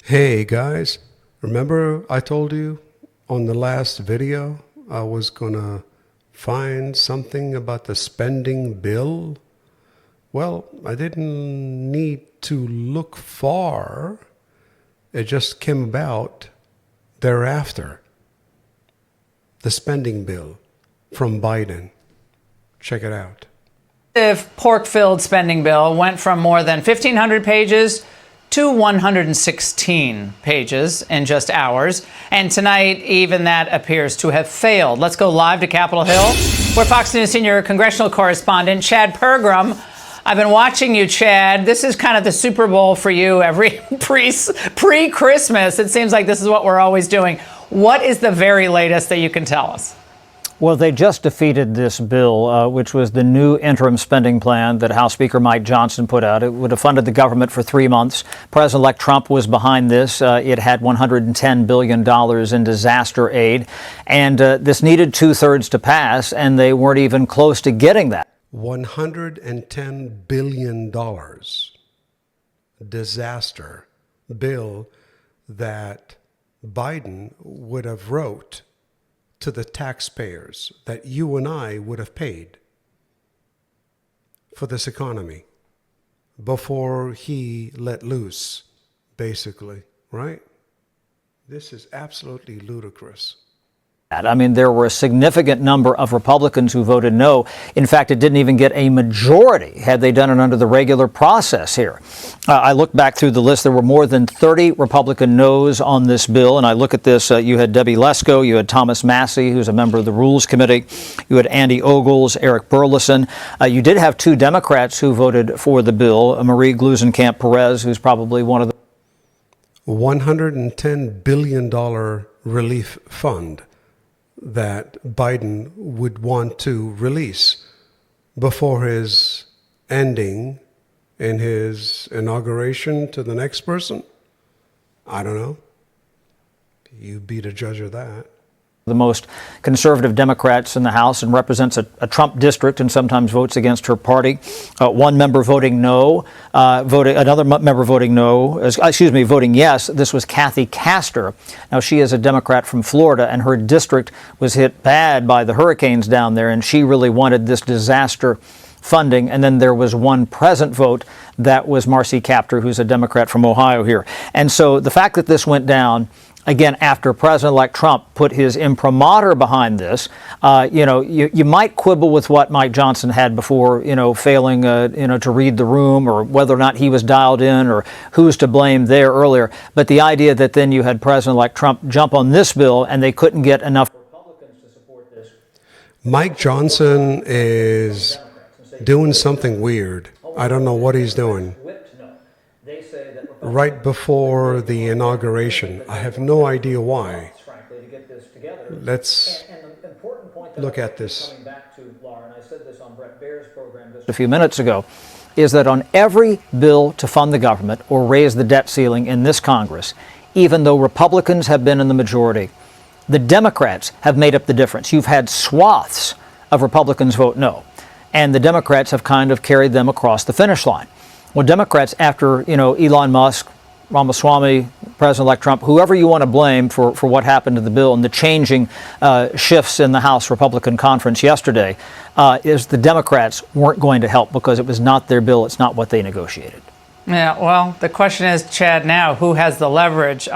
Hey guys, remember I told you on the last video I was gonna find something about the spending bill? Well, I didn't need to look far. It just came about thereafter. The spending bill from Biden. Check it out. The pork-filled spending bill went from more than 1,500 pages to 116 pages in just hours. And tonight, even that appears to have failed. Let's go live to Capitol Hill, where Fox News senior congressional correspondent Chad Pergram. I've been watching you, Chad. This is kind of the Super Bowl for you every pre-Christmas. It seems like this is what we're always doing. What is the very latest that you can tell us? Well, they just defeated this bill, which was the new interim spending plan that House Speaker Mike Johnson put out. It would have funded the government for 3 months. President-elect Trump was behind this. It had $110 billion in disaster aid. And this needed 2/3 to pass, and they weren't even close to getting that. $110 billion disaster bill that Biden would have wrote to the taxpayers that you and I would have paid for this economy before he let loose, basically, right? This is absolutely ludicrous. I mean, there were a significant number of Republicans who voted no. In fact, it didn't even get a majority had they done it under the regular process here. I looked back through the list. There were more than 30 Republican no's on this bill. And I look at this. You had Debbie Lesko. You had Thomas Massey, who's a member of the Rules Committee. You had Andy Ogles, Eric Burleson. You did have 2 Democrats who voted for the bill, Marie Gluesenkamp Perez, who's probably one of the $110 billion relief fund that Biden would want to release before his ending in his inauguration to the next person? I don't know. You be the judge of that. The most conservative Democrats in the House and represents a Trump district and sometimes votes against her party. One member voting no, another member voting no, voting yes. This was Kathy Castor. Now, she is a Democrat from Florida, and her district was hit bad by the hurricanes down there, and she really wanted this disaster funding. And then there was one present vote. That was Marcy Kaptur, who's a Democrat from Ohio here. And so the fact that this went down, again, after President-elect Trump put his imprimatur behind this, you might quibble with what Mike Johnson had before, failing, to read the room or whether or not he was dialed in or who's to blame there earlier. But the idea that then you had President-elect Trump jump on this bill and they couldn't get enough Republicans to support this. Mike Johnson is doing something weird. I don't know what he's doing. Right before the inauguration. I have no idea why. Let's look at this. A few minutes ago, is that on every bill to fund the government or raise the debt ceiling in this Congress, even though Republicans have been in the majority, the Democrats have made up the difference. You've had swaths of Republicans vote no, and the Democrats have kind of carried them across the finish line. Well, Democrats, after, Elon Musk, Ramaswamy, President-elect Trump, whoever you want to blame for what happened to the bill and the changing shifts in the House Republican conference yesterday, is the Democrats weren't going to help because it was not their bill. It's not what they negotiated. Yeah, well, the question is, Chad, now, who has the leverage?